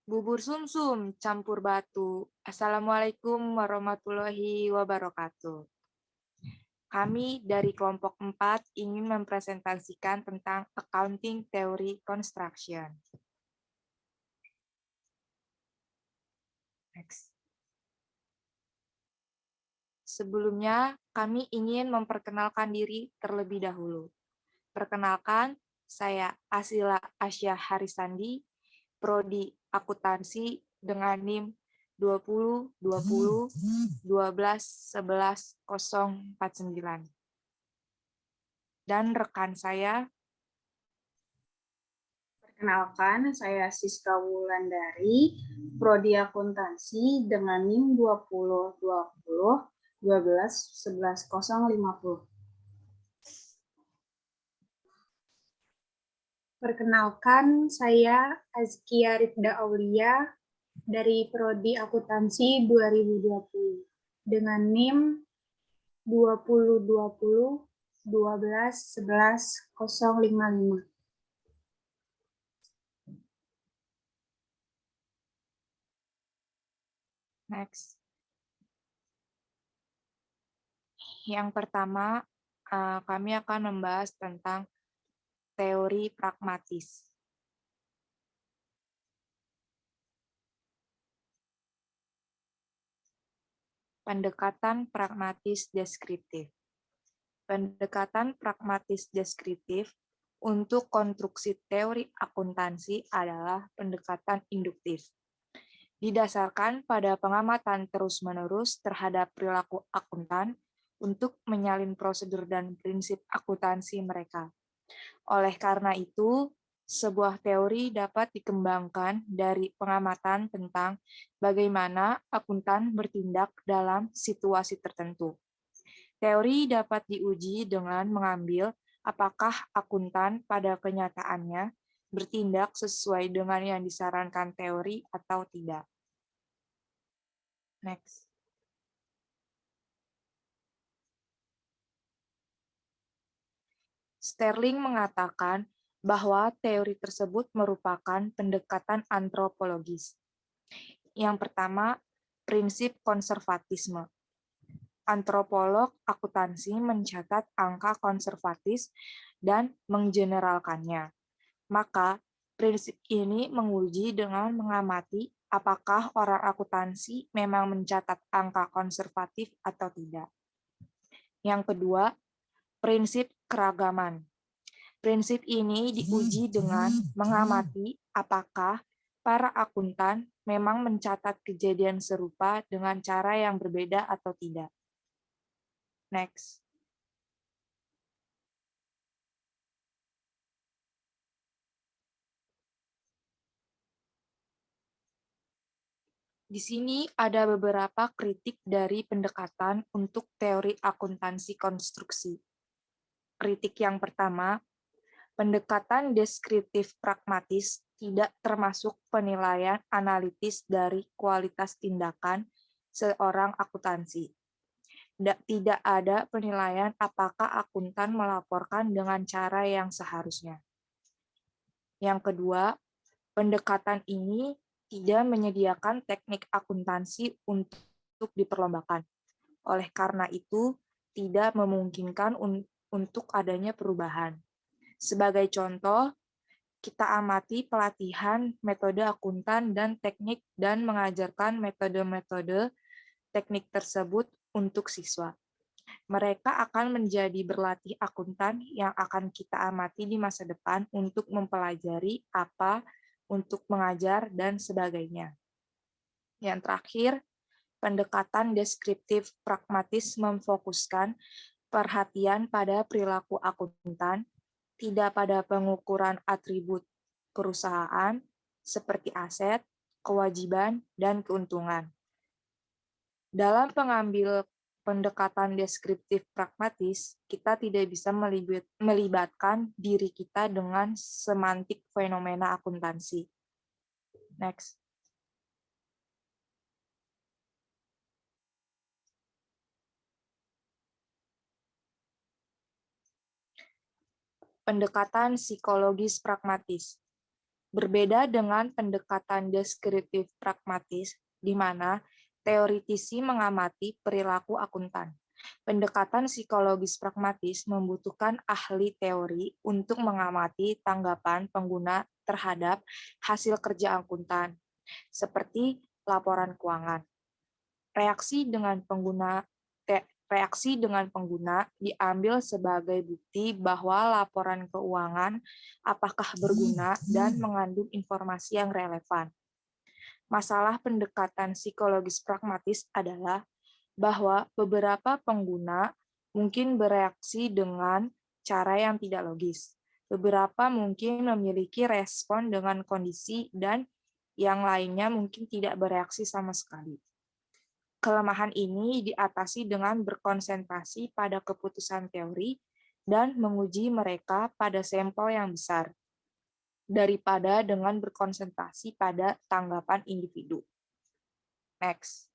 Bubur sumsum campur batu. Assalamualaikum warahmatullahi wabarakatuh. Kami dari kelompok 4 ingin mempresentasikan tentang Accounting Theory Construction. Next. Sebelumnya, kami ingin memperkenalkan diri terlebih dahulu. Perkenalkan, saya Asila Asya Harisandi, Prodi Akuntansi dengan NIM 20 20 12 11 049. Dan rekan saya, perkenalkan, saya Siska Wulandari, Prodi Akuntansi dengan NIM 20 20 12 11 050. Perkenalkan, saya Azkia Rifda Aulia dari Prodi Akuntansi 2020 dengan NIM 20 20 12 11 055. next. Yang pertama, kami akan membahas tentang teori pragmatis. Pendekatan pragmatis deskriptif. Pendekatan pragmatis deskriptif untuk konstruksi teori akuntansi adalah pendekatan induktif. Didasarkan pada pengamatan terus-menerus terhadap perilaku akuntan untuk menyalin prosedur dan prinsip akuntansi mereka. Oleh karena itu, sebuah teori dapat dikembangkan dari pengamatan tentang bagaimana akuntan bertindak dalam situasi tertentu. Teori dapat diuji dengan mengambil apakah akuntan pada kenyataannya bertindak sesuai dengan yang disarankan teori atau tidak. Next. Sterling mengatakan bahwa teori tersebut merupakan pendekatan antropologis. Yang pertama, prinsip konservatisme. Antropolog akuntansi mencatat angka konservatis dan menggeneralkannya. Maka, prinsip ini menguji dengan mengamati apakah orang akuntansi memang mencatat angka konservatif atau tidak. Yang kedua, prinsip keragaman. Prinsip ini diuji dengan mengamati apakah para akuntan memang mencatat kejadian serupa dengan cara yang berbeda atau tidak. Next. Di sini ada beberapa kritik dari pendekatan untuk teori akuntansi konstruksi. Kritik yang pertama, pendekatan deskriptif pragmatis tidak termasuk penilaian analitis dari kualitas tindakan seorang akuntansi. Tidak ada penilaian apakah akuntan melaporkan dengan cara yang seharusnya. Yang kedua, pendekatan ini tidak menyediakan teknik akuntansi untuk diperlombakan. Oleh karena itu, tidak memungkinkan untuk adanya perubahan. Sebagai contoh, kita amati pelatihan metode akuntan dan teknik dan mengajarkan metode-metode teknik tersebut untuk siswa. Mereka akan menjadi berlatih akuntan yang akan kita amati di masa depan untuk mempelajari apa, untuk mengajar, dan sebagainya. Yang terakhir, pendekatan deskriptif pragmatis memfokuskan perhatian pada perilaku akuntan, tidak pada pengukuran atribut perusahaan seperti aset, kewajiban, dan keuntungan. Dalam pengambil pendekatan deskriptif pragmatis, kita tidak bisa melibatkan diri kita dengan semantik fenomena akuntansi. Next. Pendekatan psikologis pragmatis. Berbeda dengan pendekatan deskriptif pragmatis, di mana teoritisi mengamati perilaku akuntan. Pendekatan psikologis pragmatis membutuhkan ahli teori untuk mengamati tanggapan pengguna terhadap hasil kerja akuntan, seperti laporan keuangan. Reaksi dengan pengguna diambil sebagai bukti bahwa laporan keuangan apakah berguna dan mengandung informasi yang relevan. Masalah pendekatan psikologis pragmatis adalah bahwa beberapa pengguna mungkin bereaksi dengan cara yang tidak logis. Beberapa mungkin memiliki respon dengan kondisi dan yang lainnya mungkin tidak bereaksi sama sekali. Kelemahan ini diatasi dengan berkonsentrasi pada keputusan teori dan menguji mereka pada sampel yang besar, daripada dengan berkonsentrasi pada tanggapan individu. Next.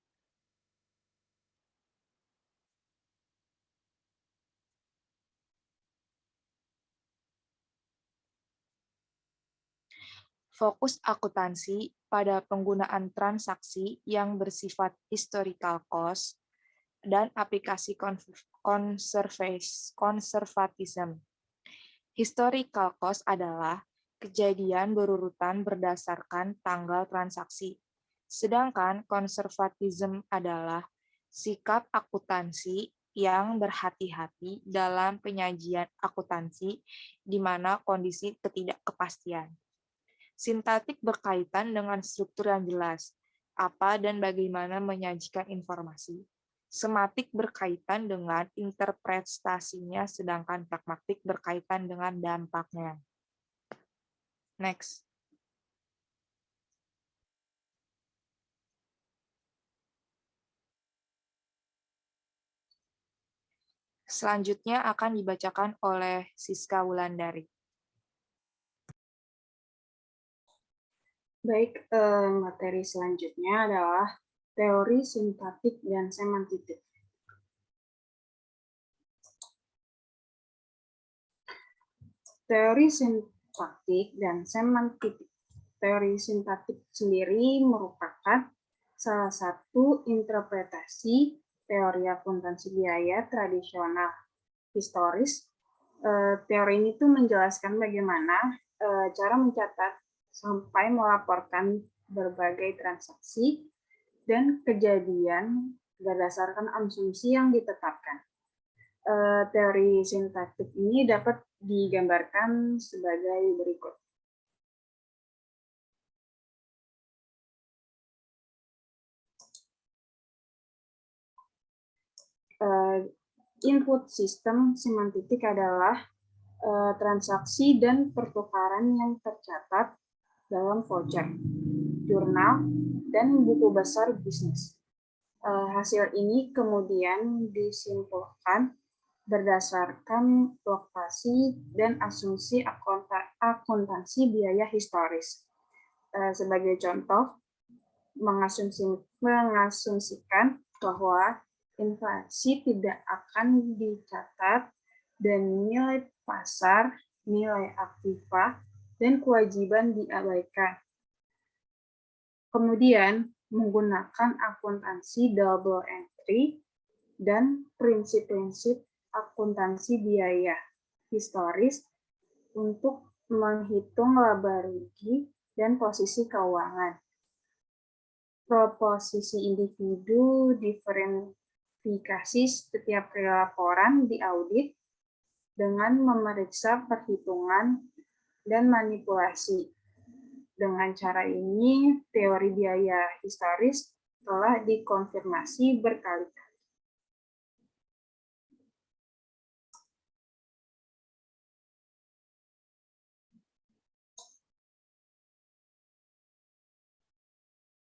Fokus akuntansi pada penggunaan transaksi yang bersifat historical cost dan aplikasi konservatisme. Historical cost adalah kejadian berurutan berdasarkan tanggal transaksi, sedangkan konservatisme adalah sikap akuntansi yang berhati-hati dalam penyajian akuntansi di mana kondisi ketidakpastian. Sintaktik berkaitan dengan struktur yang jelas, apa dan bagaimana menyajikan informasi. Sematik berkaitan dengan interpretasinya, sedangkan pragmatik berkaitan dengan dampaknya. Next. Selanjutnya akan dibacakan oleh Siska Wulandari. Baik, materi selanjutnya adalah teori sintaktik dan semantik. Teori sintaktik dan semantik. Teori sintaktik sendiri merupakan salah satu interpretasi teori akuntansi biaya tradisional historis. Teori ini tuh menjelaskan bagaimana cara mencatat sampai melaporkan berbagai transaksi dan kejadian berdasarkan asumsi yang ditetapkan. Teori sintaktik ini dapat digambarkan sebagai berikut. Input sistem semantik adalah transaksi dan pertukaran yang tercatat dalam voucher, jurnal, dan buku besar bisnis. Hasil ini kemudian disimpulkan berdasarkan lokasi dan asumsi akuntansi biaya historis. Sebagai contoh, mengasumsikan bahwa inflasi tidak akan dicatat dan nilai pasar, nilai aktiva, dan kewajiban diabaikan. Kemudian, menggunakan akuntansi double entry dan prinsip-prinsip akuntansi biaya historis untuk menghitung laba rugi dan posisi keuangan. Proposisi individu diverifikasi setiap laporan diaudit dengan memeriksa perhitungan dan manipulasi. Dengan cara ini, teori biaya historis telah dikonfirmasi berkali-kali.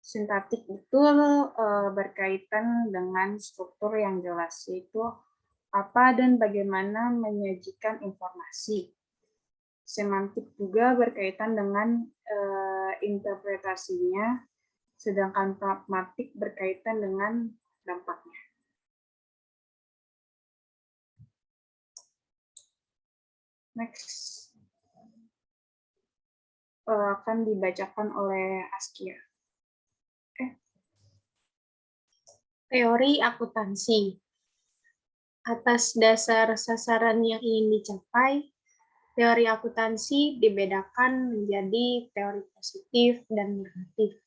Sintaktik itu berkaitan dengan struktur yang jelas, yaitu apa dan bagaimana menyajikan informasi. Semantik juga berkaitan dengan interpretasinya, sedangkan pragmatik berkaitan dengan dampaknya. Next. akan dibacakan oleh Askia. Teori akuntansi. Atas dasar sasaran yang ingin dicapai, teori akuntansi dibedakan menjadi teori positif dan negatif.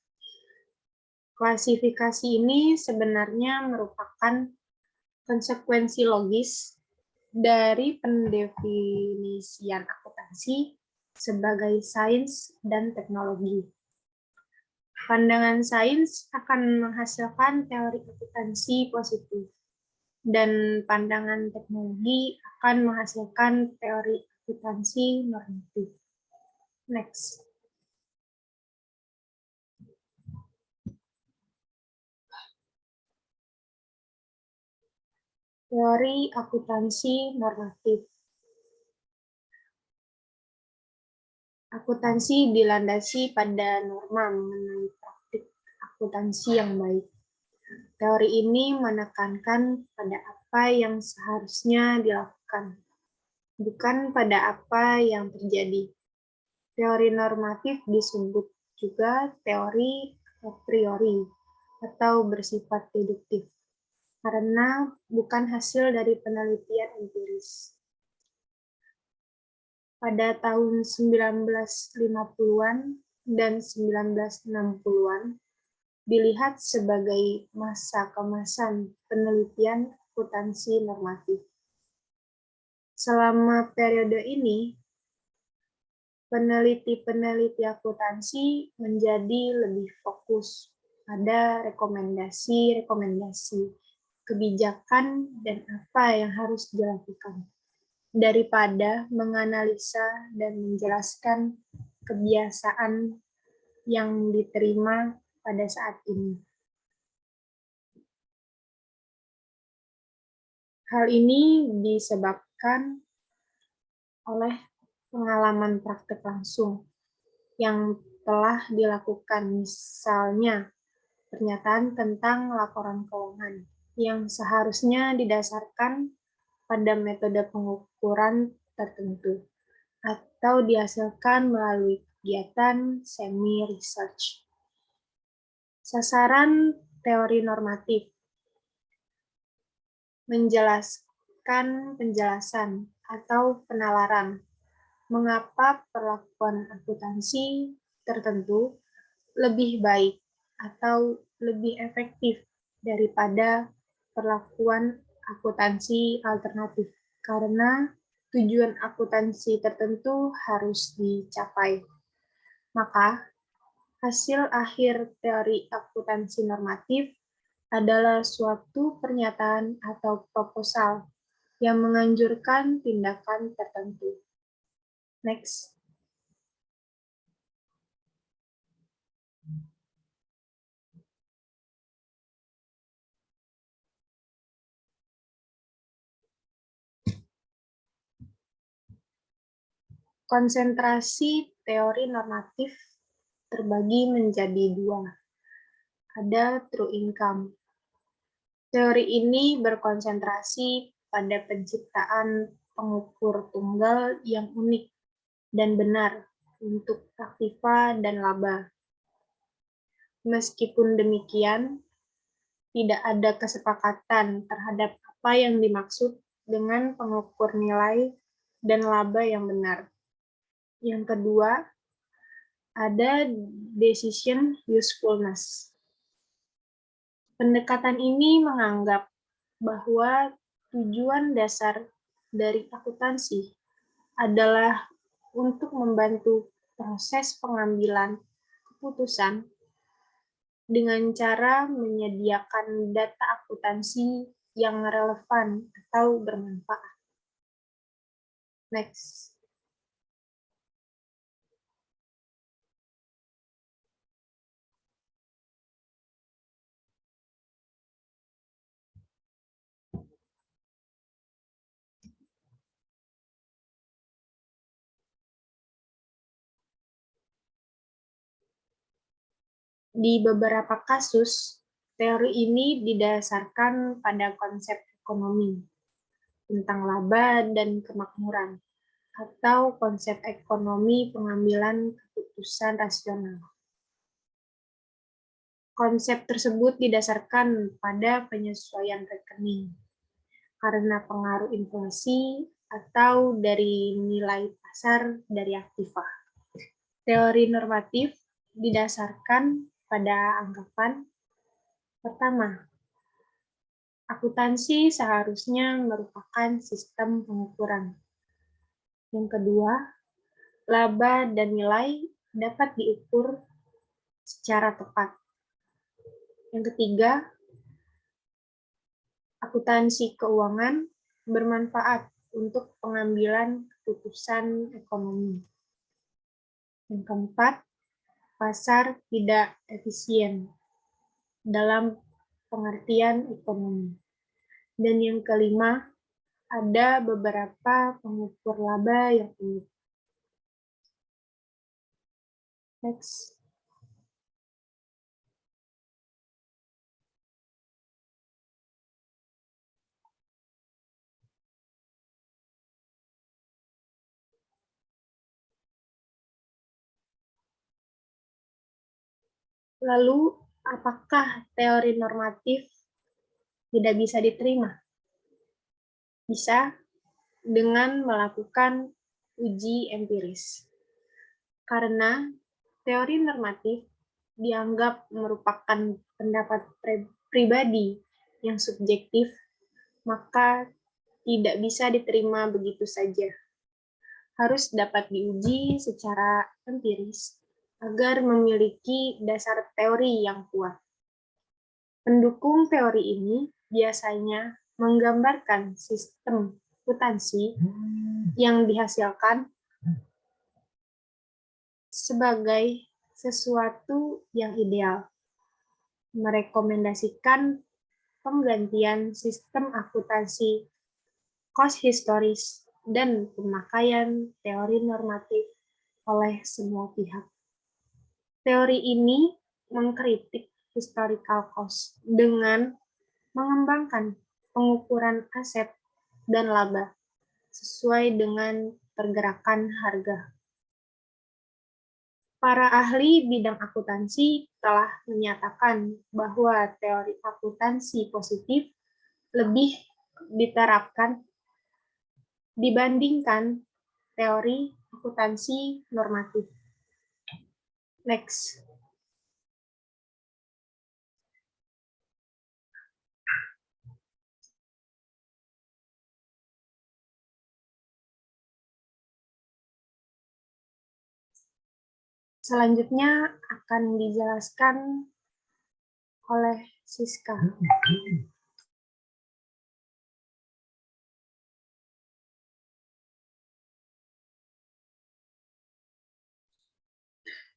Klasifikasi ini sebenarnya merupakan konsekuensi logis dari pendefinisian akuntansi sebagai sains dan teknologi. Pandangan sains akan menghasilkan teori akuntansi positif, dan pandangan teknologi akan menghasilkan teori akuntansi normatif. Next. Teori akuntansi normatif. Akuntansi dilandasi pada norma mengenai praktik akuntansi yang baik. Teori ini menekankan pada apa yang seharusnya dilakukan, bukan pada apa yang terjadi. Teori normatif disebut juga teori a priori atau bersifat deduktif, karena bukan hasil dari penelitian empiris. Pada tahun 1950-an dan 1960-an, dilihat sebagai masa keemasan penelitian akuntansi normatif. Selama periode ini, peneliti-peneliti akuntansi menjadi lebih fokus pada rekomendasi-rekomendasi kebijakan dan apa yang harus dilakukan, daripada menganalisa dan menjelaskan kebiasaan yang diterima pada saat ini. Hal ini disebabkan oleh pengalaman praktek langsung yang telah dilakukan, misalnya pernyataan tentang laporan keuangan yang seharusnya didasarkan pada metode pengukuran tertentu atau dihasilkan melalui kegiatan semi-research. Sasaran teori normatif menjelaskan penjelasan atau penalaran mengapa perlakuan akuntansi tertentu lebih baik atau lebih efektif daripada perlakuan akuntansi alternatif, karena tujuan akuntansi tertentu harus dicapai. Maka, hasil akhir teori akuntansi normatif adalah suatu pernyataan atau proposal yang menganjurkan tindakan tertentu. Next. Konsentrasi teori normatif terbagi menjadi dua. Ada true income. Teori ini berkonsentrasi pada penciptaan pengukur tunggal yang unik dan benar untuk aktiva dan laba. Meskipun demikian, tidak ada kesepakatan terhadap apa yang dimaksud dengan pengukur nilai dan laba yang benar. Yang kedua, ada decision usefulness. Pendekatan ini menganggap bahwa tujuan dasar dari akuntansi adalah untuk membantu proses pengambilan keputusan dengan cara menyediakan data akuntansi yang relevan atau bermanfaat. Next. Di beberapa kasus, teori ini didasarkan pada konsep ekonomi tentang laba dan kemakmuran, atau konsep ekonomi pengambilan keputusan rasional. Konsep tersebut didasarkan pada penyesuaian rekening karena pengaruh inflasi atau dari nilai pasar dari aktiva. Teori normatif didasarkan pada anggapan pertama, akuntansi seharusnya merupakan sistem pengukuran. Yang kedua, laba dan nilai dapat diukur secara tepat. Yang ketiga, akuntansi keuangan bermanfaat untuk pengambilan keputusan ekonomi. Yang keempat, pasar tidak efisien dalam pengertian ekonomi. Dan yang kelima, ada beberapa pengukur laba yang unik. Next. Lalu, apakah teori normatif tidak bisa diterima? Bisa dengan melakukan uji empiris. Karena teori normatif dianggap merupakan pendapat pribadi yang subjektif, maka tidak bisa diterima begitu saja. Harus dapat diuji secara empiris agar memiliki dasar teori yang kuat. Pendukung teori ini biasanya menggambarkan sistem akuntansi yang dihasilkan sebagai sesuatu yang ideal, merekomendasikan penggantian sistem akuntansi cost historis dan pemakaian teori normatif oleh semua pihak. Teori ini mengkritik historical cost dengan mengembangkan pengukuran aset dan laba sesuai dengan pergerakan harga. Para ahli bidang akuntansi telah menyatakan bahwa teori akuntansi positif lebih diterapkan dibandingkan teori akuntansi normatif. Next. Selanjutnya akan dijelaskan oleh Siska.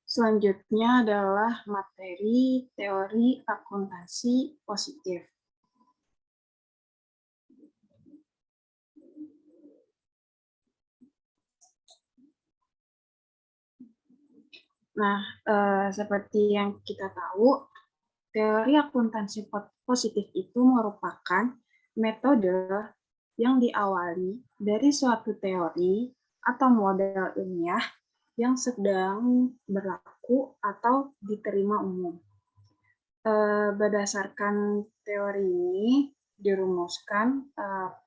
Selanjutnya adalah materi teori akuntansi positif. Nah, seperti yang kita tahu, teori akuntansi positif itu merupakan metode yang diawali dari suatu teori atau model ilmiah yang sedang berlaku atau diterima umum. Berdasarkan teori ini dirumuskan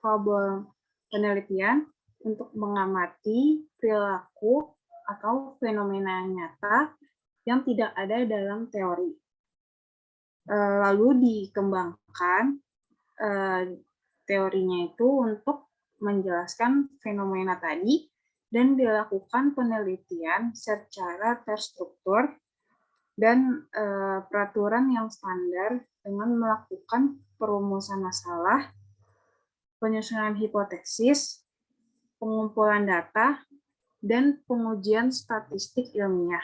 problem penelitian untuk mengamati perilaku atau fenomena nyata yang tidak ada dalam teori. Lalu dikembangkan teorinya itu untuk menjelaskan fenomena tadi dan dilakukan penelitian secara terstruktur dan peraturan yang standar dengan melakukan perumusan masalah, penyusunan hipotesis, pengumpulan data, dan pengujian statistik ilmiah,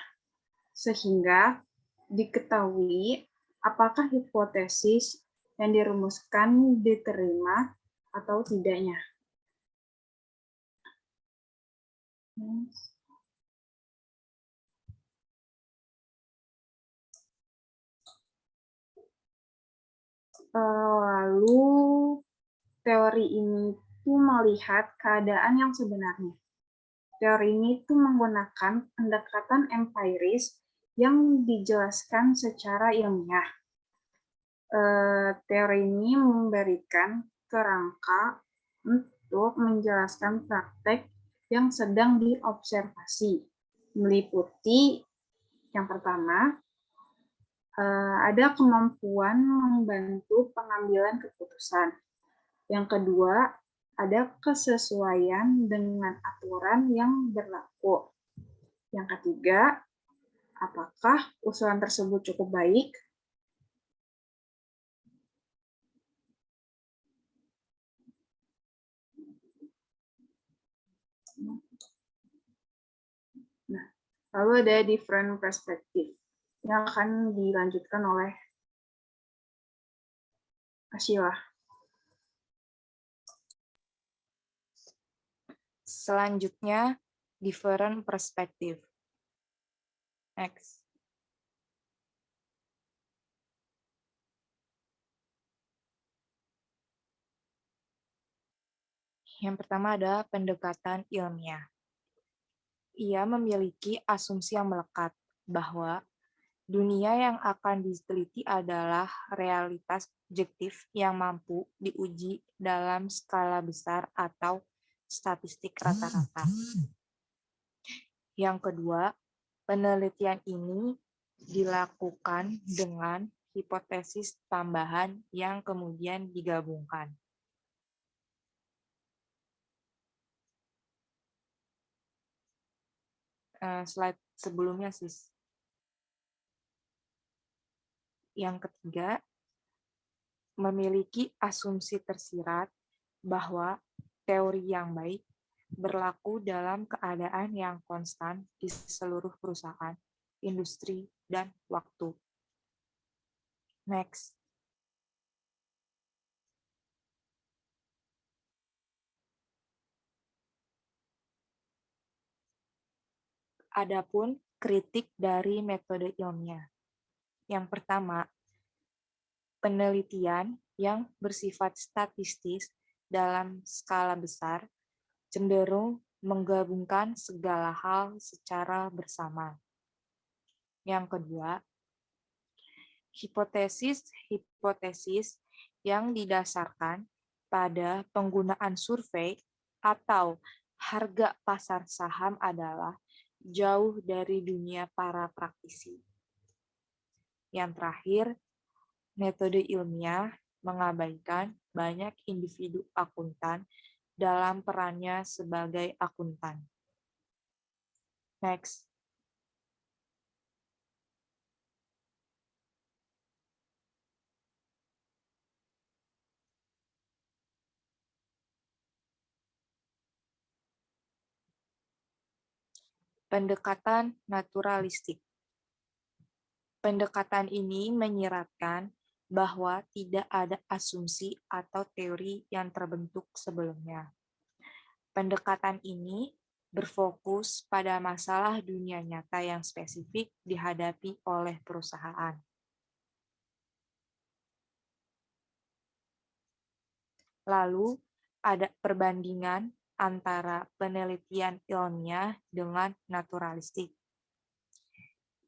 sehingga diketahui apakah hipotesis yang dirumuskan diterima atau tidaknya. Lalu teori ini tuh melihat keadaan yang sebenarnya. Teori ini tuh menggunakan pendekatan empiris yang dijelaskan secara ilmiah. Teori ini memberikan kerangka untuk menjelaskan praktek yang sedang diobservasi, meliputi yang pertama, ada kemampuan membantu pengambilan keputusan. Yang kedua, ada kesesuaian dengan aturan yang berlaku. Yang ketiga, apakah usulan tersebut cukup baik? Nah, lalu ada different perspective yang akan dilanjutkan oleh Ashila. Selanjutnya, different perspective. Next. Yang pertama ada pendekatan ilmiah. Ia memiliki asumsi yang melekat bahwa dunia yang akan diteliti adalah realitas objektif yang mampu diuji dalam skala besar atau statistik rata-rata. Yang kedua, penelitian ini dilakukan dengan hipotesis tambahan yang kemudian digabungkan. Slide sebelumnya, Sis. Yang ketiga, memiliki asumsi tersirat bahwa teori yang baik berlaku dalam keadaan yang konstan di seluruh perusahaan, industri, dan waktu. Next. Adapun kritik dari metode ilmiah. Yang pertama, penelitian yang bersifat statistis dalam skala besar cenderung menggabungkan segala hal secara bersama. Yang kedua, hipotesis yang didasarkan pada penggunaan survei atau harga pasar saham adalah jauh dari dunia para praktisi. Yang terakhir, metode ilmiah mengabaikan banyak individu akuntan dalam perannya sebagai akuntan. Next. Pendekatan naturalistik. Pendekatan ini menyiratkan bahwa tidak ada asumsi atau teori yang terbentuk sebelumnya. Pendekatan ini berfokus pada masalah dunia nyata yang spesifik dihadapi oleh perusahaan. Lalu, ada perbandingan antara penelitian ilmiah dengan naturalistik.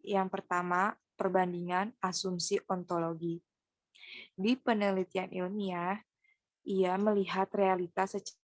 Yang pertama, perbandingan asumsi ontologi. Di penelitian ilmiah, ia melihat realitas secara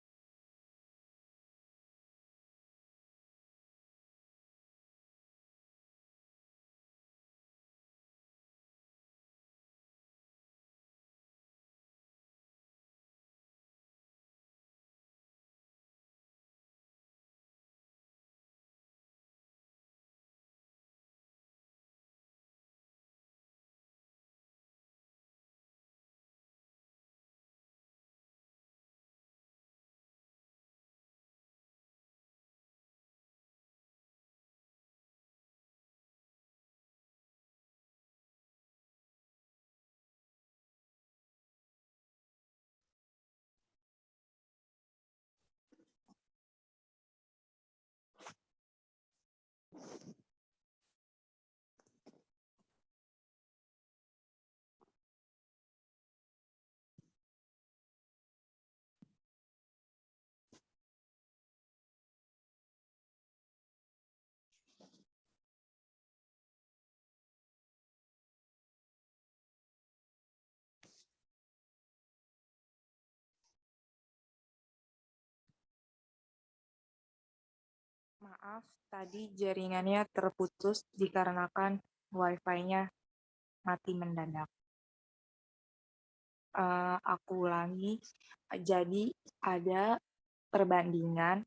Maaf, tadi jaringannya terputus dikarenakan Wi-Fi-nya mati mendadak. Aku ulangi, jadi ada perbandingan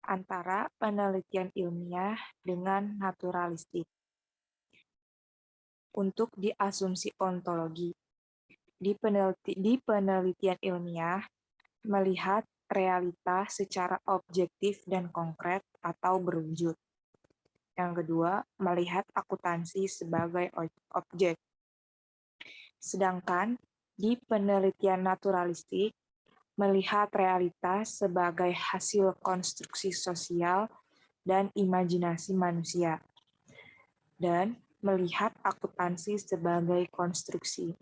antara penelitian ilmiah dengan naturalistik. Untuk di asumsi ontologi, di penelitian ilmiah melihat realitas secara objektif dan konkret atau berwujud. Yang kedua, melihat akuntansi sebagai objek. Sedangkan di penelitian naturalistik, melihat realitas sebagai hasil konstruksi sosial dan imajinasi manusia, dan melihat akuntansi sebagai konstruksi.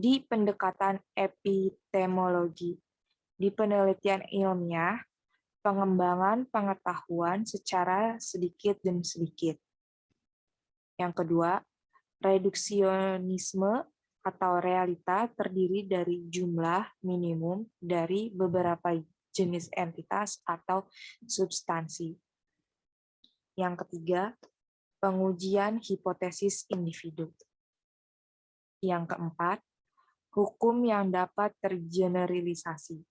Di pendekatan epistemologi, di penelitian ilmiah, pengembangan pengetahuan secara sedikit demi sedikit. Yang kedua, reduksionisme atau realita terdiri dari jumlah minimum dari beberapa jenis entitas atau substansi. Yang ketiga, pengujian hipotesis individu. Yang keempat, hukum yang dapat tergeneralisasi.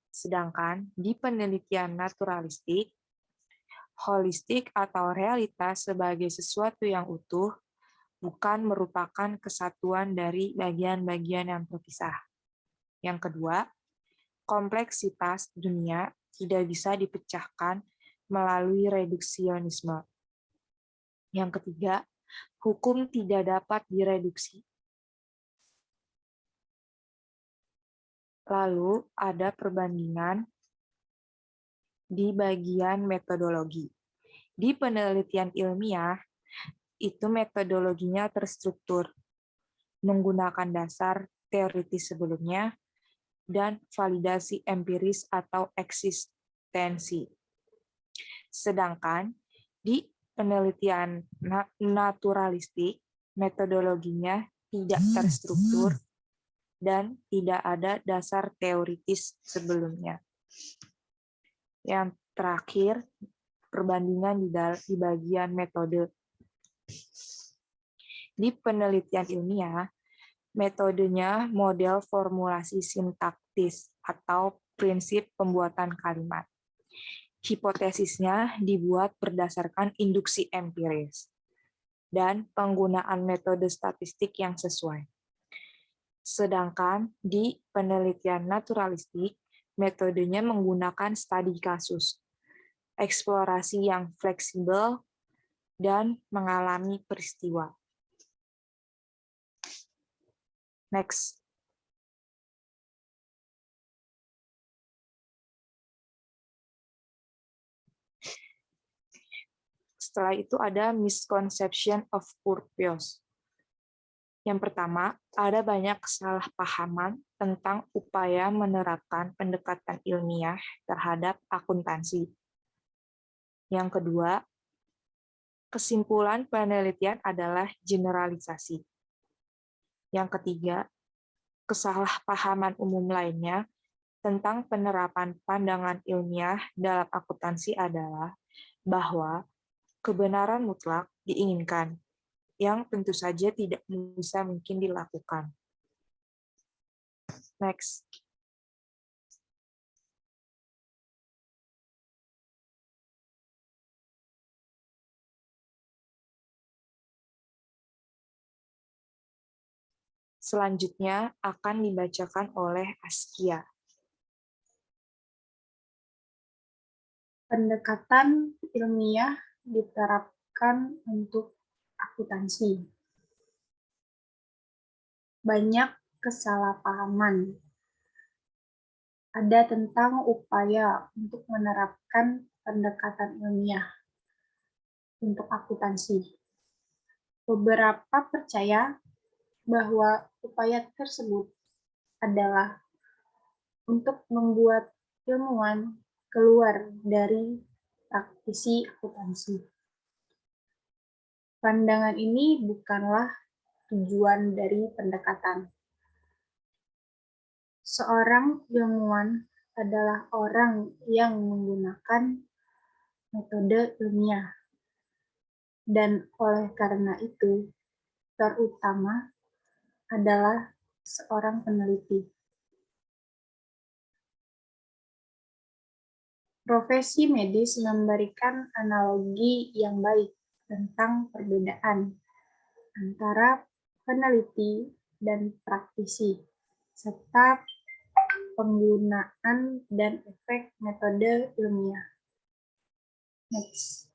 Sedangkan di penelitian naturalistik, holistik atau realitas sebagai sesuatu yang utuh bukan merupakan kesatuan dari bagian-bagian yang terpisah. Yang kedua, kompleksitas dunia tidak bisa dipecahkan melalui reduksionisme. Yang ketiga, hukum tidak dapat direduksi. Lalu ada perbandingan di bagian metodologi. Di penelitian ilmiah, itu metodologinya terstruktur, menggunakan dasar teoritis sebelumnya, dan validasi empiris atau eksistensi. Sedangkan di penelitian naturalistik, metodologinya tidak terstruktur dan tidak ada dasar teoritis sebelumnya. Yang terakhir, perbandingan di bagian metode. Di penelitian ilmiah, metodenya model formulasi sintaktis atau prinsip pembuatan kalimat. Hipotesisnya dibuat berdasarkan induksi empiris dan penggunaan metode statistik yang sesuai. Sedangkan di penelitian naturalistik, metodenya menggunakan studi kasus, eksplorasi yang fleksibel, dan mengalami peristiwa. Next. Setelah itu ada misconception of purpose. Yang pertama, ada banyak kesalahpahaman tentang upaya menerapkan pendekatan ilmiah terhadap akuntansi. Yang kedua, kesimpulan penelitian adalah generalisasi. Yang ketiga, kesalahpahaman umum lainnya tentang penerapan pandangan ilmiah dalam akuntansi adalah bahwa kebenaran mutlak diinginkan, yang tentu saja tidak bisa mungkin dilakukan. Next. Selanjutnya akan dibacakan oleh Askia. Pendekatan ilmiah diterapkan untuk akuntansi. Banyak kesalahpahaman ada tentang upaya untuk menerapkan pendekatan ilmiah untuk akuntansi. Beberapa percaya bahwa upaya tersebut adalah untuk membuat ilmuwan keluar dari praktisi akuntansi. Pandangan ini bukanlah tujuan dari pendekatan. Seorang ilmuwan adalah orang yang menggunakan metode ilmiah, dan oleh karena itu, terutama adalah seorang peneliti. Profesi medis memberikan analogi yang baik tentang perbedaan antara peneliti dan praktisi, serta penggunaan dan efek metode ilmiah. Next.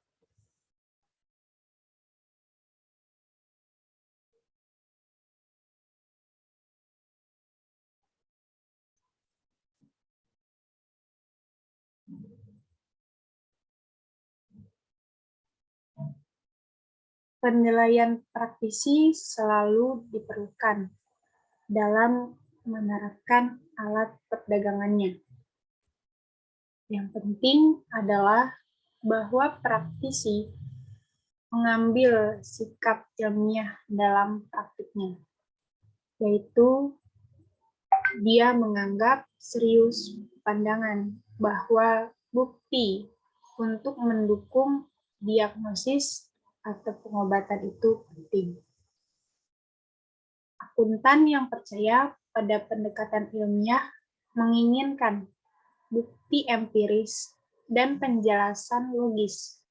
Penilaian praktisi selalu diperlukan dalam menerapkan alat perdagangannya. Yang penting adalah bahwa praktisi mengambil sikap ilmiah dalam praktiknya, yaitu dia menganggap serius pandangan bahwa bukti untuk mendukung diagnosis atau pengobatan itu penting. Akuntan yang percaya pada pendekatan ilmiah menginginkan bukti empiris dan penjelasan logis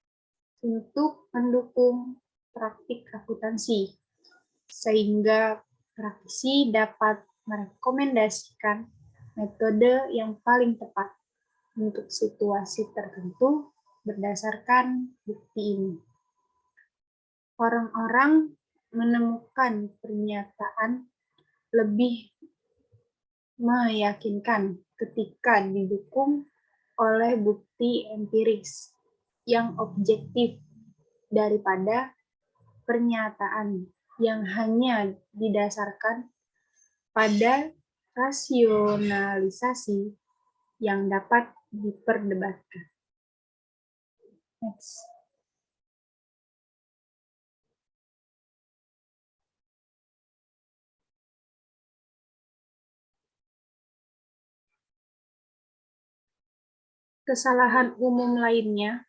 untuk mendukung praktik akuntansi, sehingga praktisi dapat merekomendasikan metode yang paling tepat untuk situasi tertentu berdasarkan bukti ini. Orang-orang menemukan pernyataan lebih meyakinkan ketika didukung oleh bukti empiris yang objektif daripada pernyataan yang hanya didasarkan pada rasionalisasi yang dapat diperdebatkan. Next. Kesalahan umum lainnya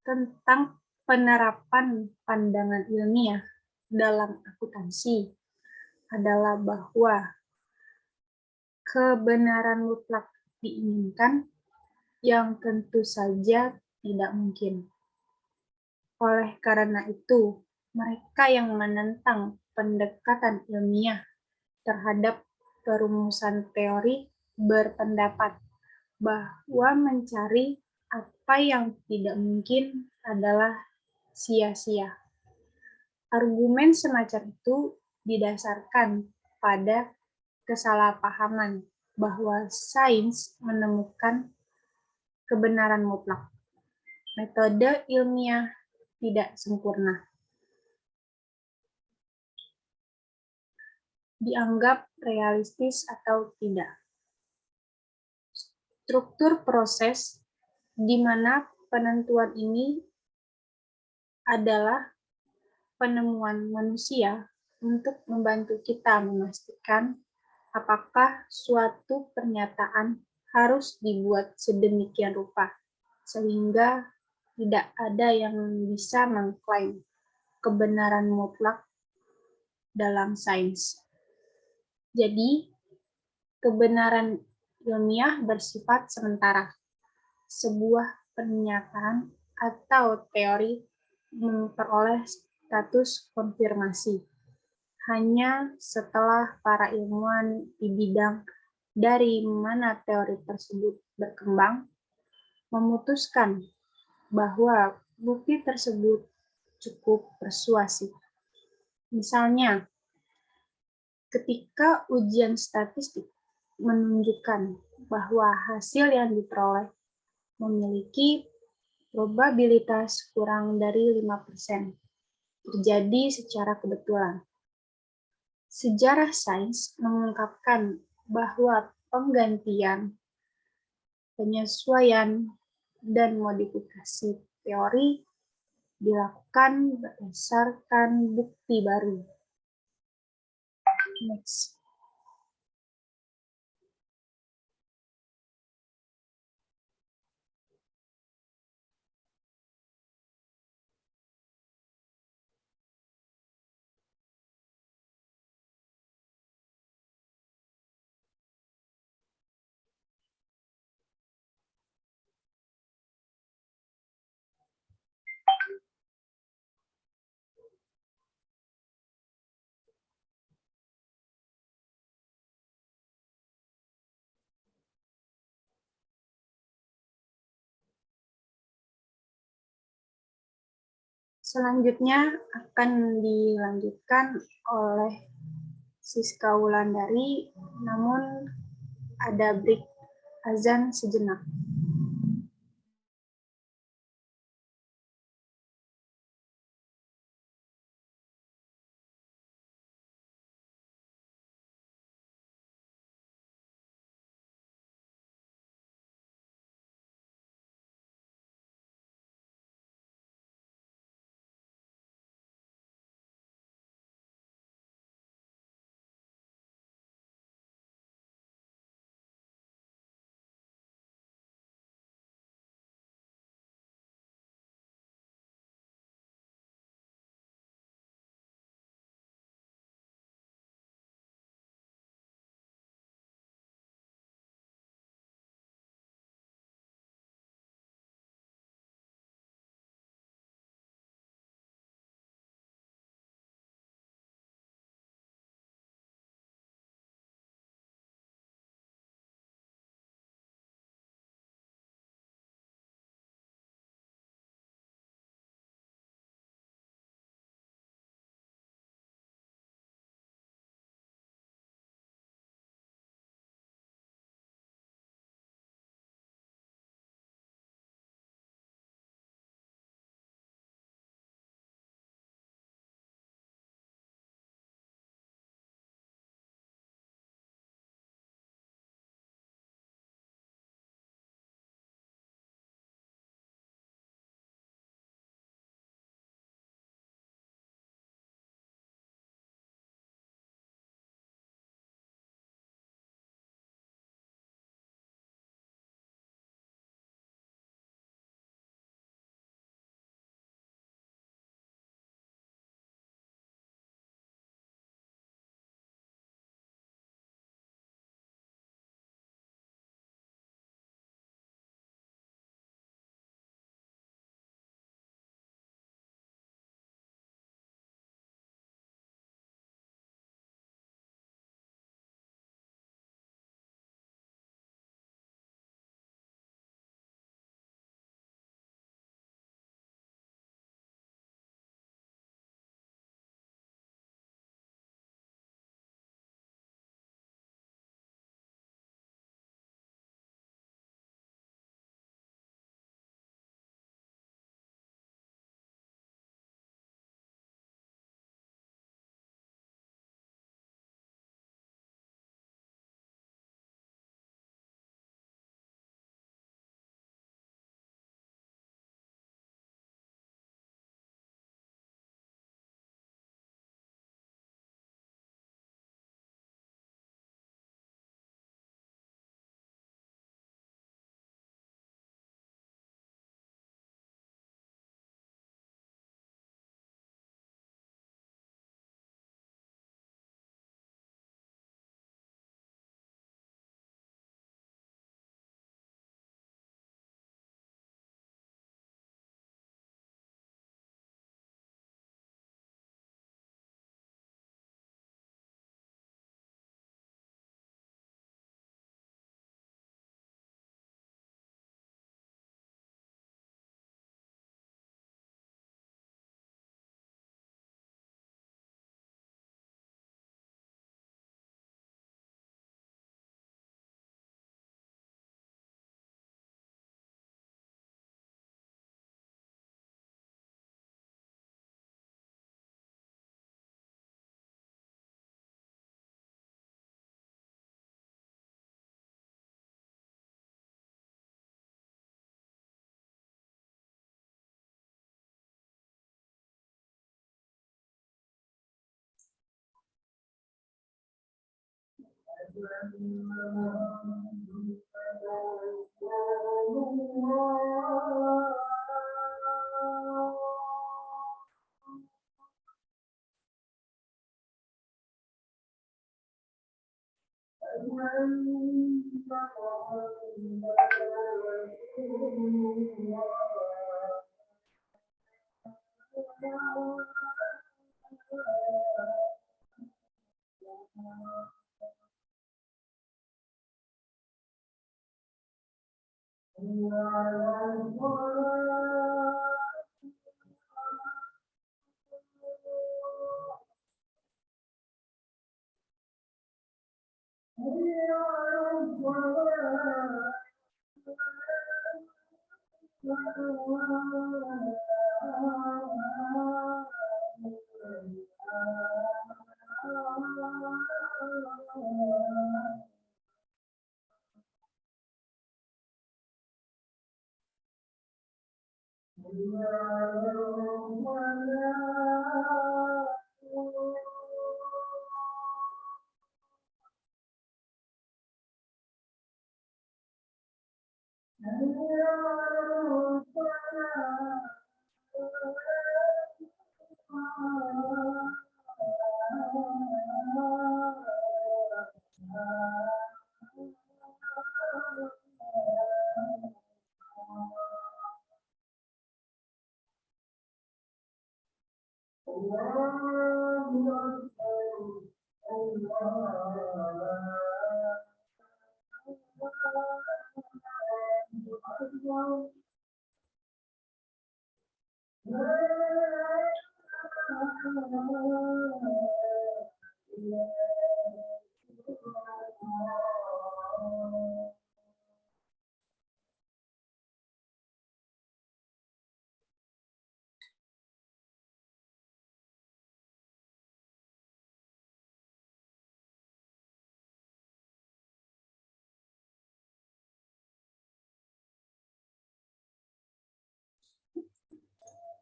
tentang penerapan pandangan ilmiah dalam akuntansi adalah bahwa kebenaran mutlak diinginkan yang tentu saja tidak mungkin. Oleh karena itu, mereka yang menentang pendekatan ilmiah terhadap perumusan teori berpendapat bahwa mencari apa yang tidak mungkin adalah sia-sia. Argumen semacam itu didasarkan pada kesalahpahaman bahwa sains menemukan kebenaran mutlak. Metode ilmiah tidak sempurna. Dianggap realistis atau tidak. Struktur proses di mana penentuan ini adalah penemuan manusia untuk membantu kita memastikan apakah suatu pernyataan harus dibuat sedemikian rupa sehingga tidak ada yang bisa mengklaim kebenaran mutlak dalam sains. Jadi, kebenaran ilmiah bersifat sementara. Sebuah pernyataan atau teori memperoleh status konfirmasi hanya setelah para ilmuwan di bidang dari mana teori tersebut berkembang memutuskan bahwa bukti tersebut cukup persuasif. Misalnya, ketika ujian statistik menunjukkan bahwa hasil yang diperoleh memiliki probabilitas kurang dari 5% terjadi secara kebetulan. Sejarah sains mengungkapkan bahwa penggantian, penyesuaian, dan modifikasi teori dilakukan berdasarkan bukti baru. Next. Selanjutnya akan dilanjutkan oleh Siska Wulandari, namun ada break azan sejenak.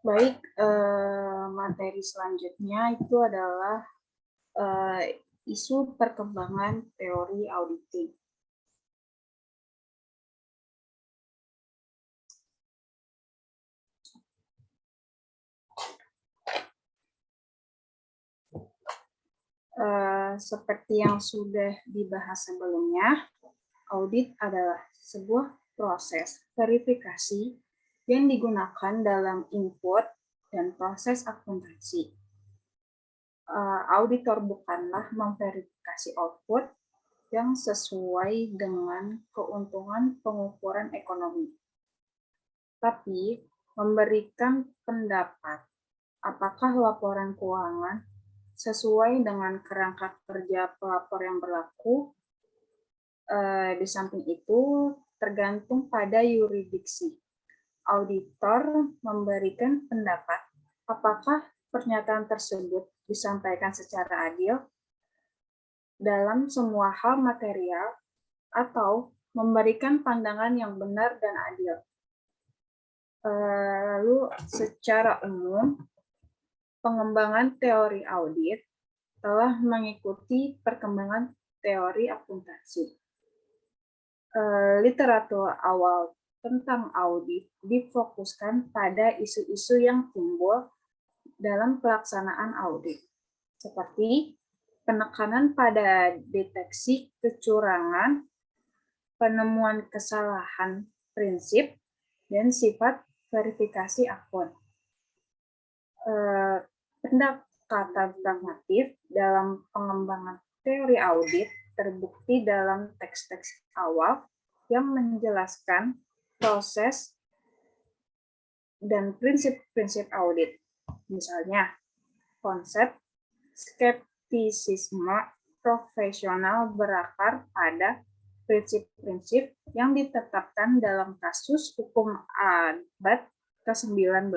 Baik, materi selanjutnya itu adalah isu perkembangan teori auditing. Seperti yang sudah dibahas sebelumnya, audit adalah sebuah proses verifikasi yang digunakan dalam input dan proses akuntansi. Auditor bukanlah memverifikasi output yang sesuai dengan keuntungan pengukuran ekonomi, tapi memberikan pendapat apakah laporan keuangan sesuai dengan kerangka kerja pelapor yang berlaku. Di samping itu, tergantung pada yurisdiksi. Auditor memberikan pendapat apakah pernyataan tersebut disampaikan secara adil dalam semua hal material atau memberikan pandangan yang benar dan adil. Lalu secara umum, pengembangan teori audit telah mengikuti perkembangan teori akuntansi. Literatur awal tentang audit difokuskan pada isu-isu yang timbul dalam pelaksanaan audit, seperti penekanan pada deteksi kecurangan, penemuan kesalahan prinsip, dan sifat verifikasi akun. Pendekatan pragmatif dalam pengembangan teori audit terbukti dalam teks-teks awal yang menjelaskan proses dan prinsip-prinsip audit. Misalnya, konsep skeptisisme profesional berakar pada prinsip-prinsip yang ditetapkan dalam kasus hukum abad ke-19,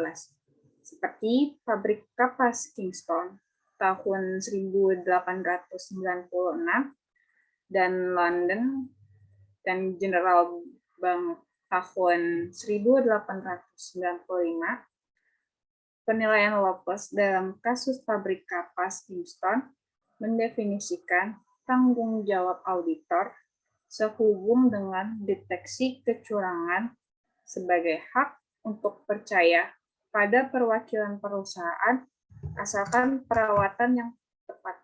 seperti pabrik kapas Kingston tahun 1896 dan London dan General Bank tahun 1895. Penilaian Lopez dalam kasus pabrik kapas Kingston mendefinisikan tanggung jawab auditor sehubung dengan deteksi kecurangan sebagai hak untuk percaya pada perwakilan perusahaan asalkan perawatan yang tepat.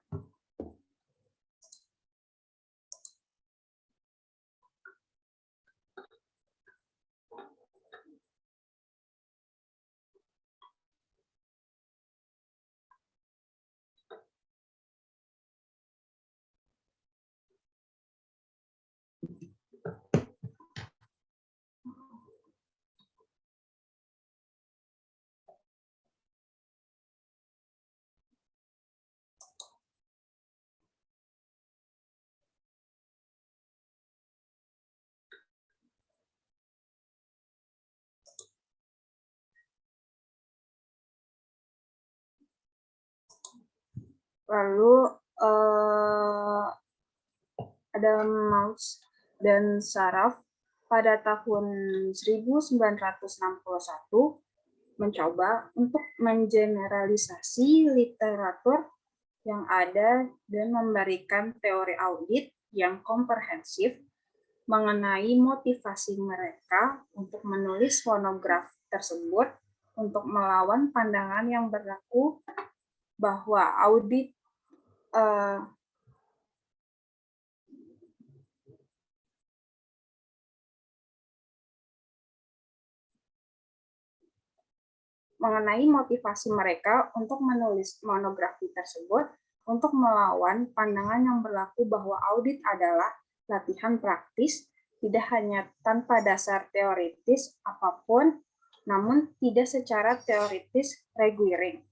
Lalu ada Maus dan Saraf pada tahun 1961 mencoba untuk mengeneralisasi literatur yang ada dan memberikan teori audit yang komprehensif mengenai motivasi mereka untuk menulis monograf tersebut untuk melawan pandangan yang berlaku bahwa audit mengenai motivasi mereka untuk menulis monografi tersebut untuk melawan pandangan yang berlaku bahwa audit adalah latihan praktis, tidak hanya tanpa dasar teoritis apapun, namun tidak secara teoritis requiring.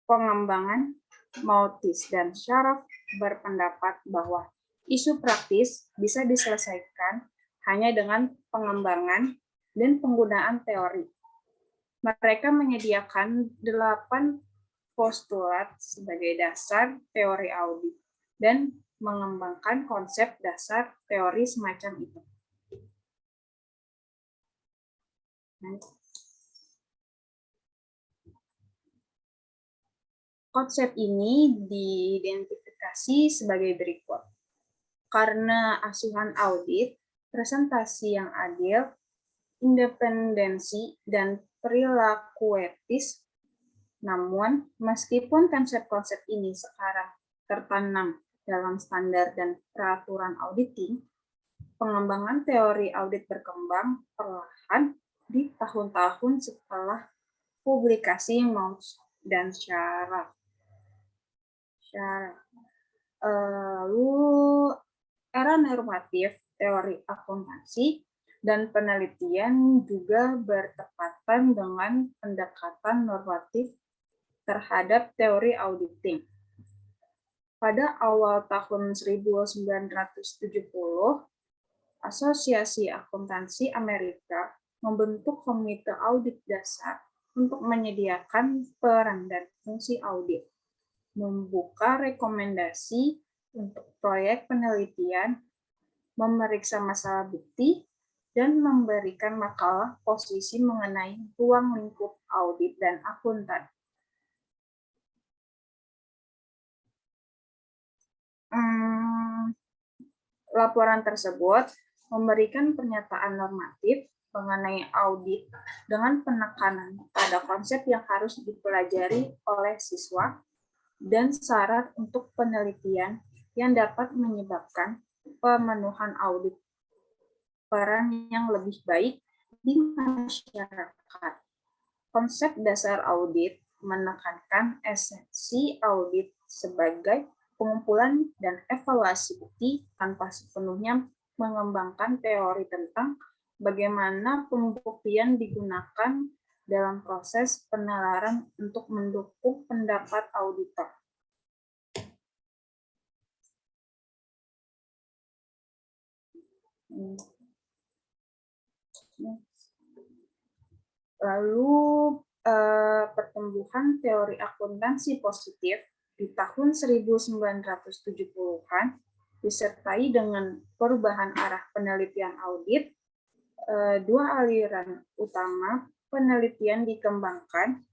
Pengembangan Mautis dan Saraf berpendapat bahwa isu praktis bisa diselesaikan hanya dengan pengembangan dan penggunaan teori. Mereka menyediakan 8 postulat sebagai dasar teori audit dan mengembangkan konsep dasar teori semacam itu. Konsep ini diidentifikasi sebagai berikut. Karena asuhan audit, presentasi yang adil, independensi, dan perilaku etis. Namun, meskipun konsep-konsep ini sekarang tertanam dalam standar dan peraturan auditing, pengembangan teori audit berkembang perlahan di tahun-tahun setelah publikasi Maus dan Saraf. Lalu, era normatif teori akuntansi dan penelitian juga bertepatan dengan pendekatan normatif terhadap teori auditing. Pada awal tahun 1970, Asosiasi Akuntansi Amerika membentuk Komite Audit Dasar untuk menyediakan peran dan fungsi audit, membuka rekomendasi untuk proyek penelitian, memeriksa masalah bukti, dan memberikan makalah posisi mengenai ruang lingkup audit dan akuntan. Laporan tersebut memberikan pernyataan normatif mengenai audit dengan penekanan pada konsep yang harus dipelajari oleh siswa dan syarat untuk penelitian yang dapat menyebabkan pemenuhan audit peran yang lebih baik di masyarakat. Konsep dasar audit menekankan esensi audit sebagai pengumpulan dan evaluasi bukti tanpa sepenuhnya mengembangkan teori tentang bagaimana pembuktian digunakan dalam proses penalaran untuk mendukung pendapat auditor. Lalu pertumbuhan teori akuntansi positif di tahun 1970-an disertai dengan perubahan arah penelitian audit. Dua aliran utama penelitian dikembangkan,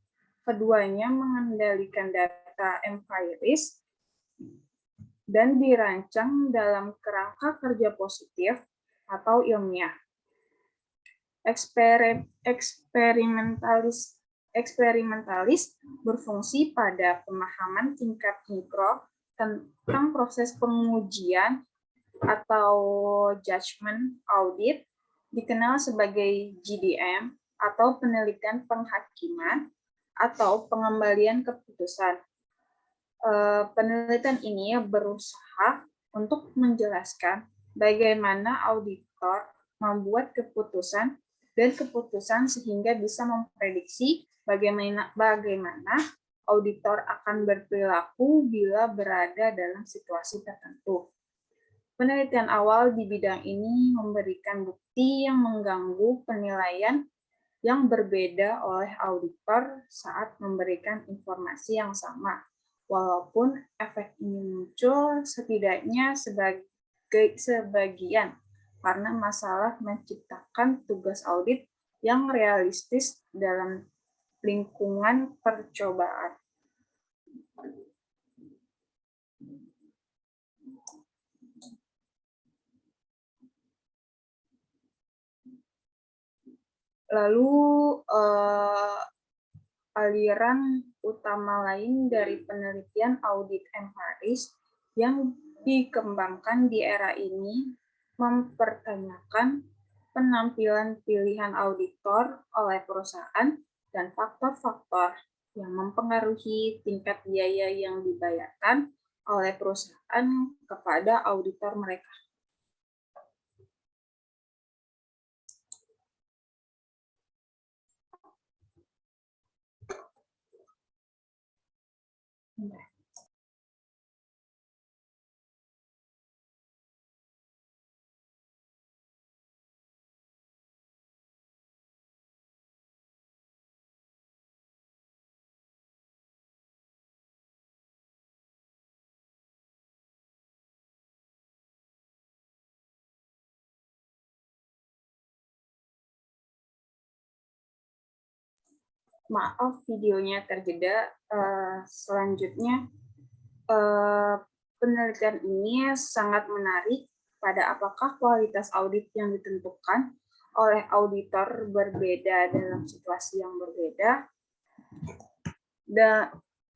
keduanya mengendalikan data empiris dan dirancang dalam kerangka kerja positif atau ilmiah. Eksperimentalis berfungsi pada pemahaman tingkat mikro tentang proses pengujian atau judgment audit, dikenal sebagai GDM atau penelitian penghakiman atau pengembalian keputusan. Penelitian ini berusaha untuk menjelaskan bagaimana auditor membuat keputusan sehingga bisa memprediksi bagaimana auditor akan berperilaku bila berada dalam situasi tertentu. Penelitian awal di bidang ini memberikan bukti yang mengganggu penilaian yang berbeda oleh auditor saat memberikan informasi yang sama. Walaupun efek ini muncul setidaknya sebagian karena masalah menciptakan tugas audit yang realistis dalam lingkungan percobaan. Lalu aliran utama lain dari penelitian audit empiris yang dikembangkan di era ini mempertanyakan penampilan pilihan auditor oleh perusahaan dan faktor-faktor yang mempengaruhi tingkat biaya yang dibayarkan oleh perusahaan kepada auditor mereka. Maaf videonya terjeda. Selanjutnya, penelitian ini sangat menarik pada apakah kualitas audit yang ditentukan oleh auditor berbeda dalam situasi yang berbeda.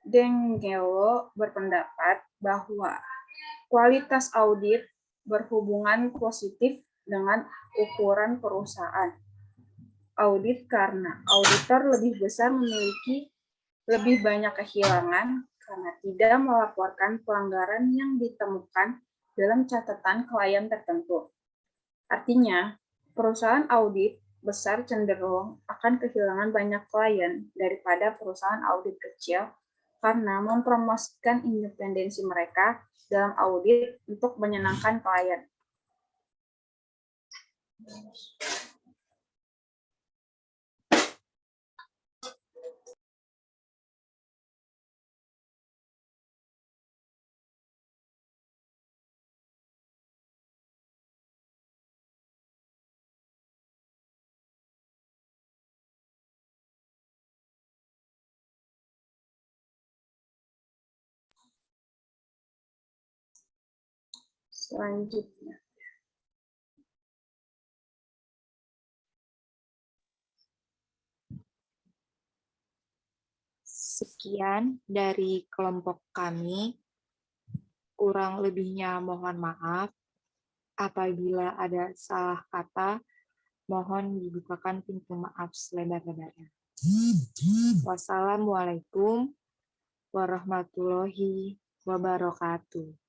Dengelo berpendapat bahwa kualitas audit berhubungan positif dengan ukuran perusahaan audit karena auditor lebih besar memiliki lebih banyak kehilangan karena tidak melaporkan pelanggaran yang ditemukan dalam catatan klien tertentu. Artinya, perusahaan audit besar cenderung akan kehilangan banyak klien daripada perusahaan audit kecil karena mempromosikan independensi mereka dalam audit untuk menyenangkan klien. Selanjutnya, Sekian dari kelompok kami. Kurang lebihnya mohon maaf. Apabila ada salah kata, mohon dibukakan pintu maaf selebar-lebarnya. Wassalamualaikum warahmatullahi wabarakatuh.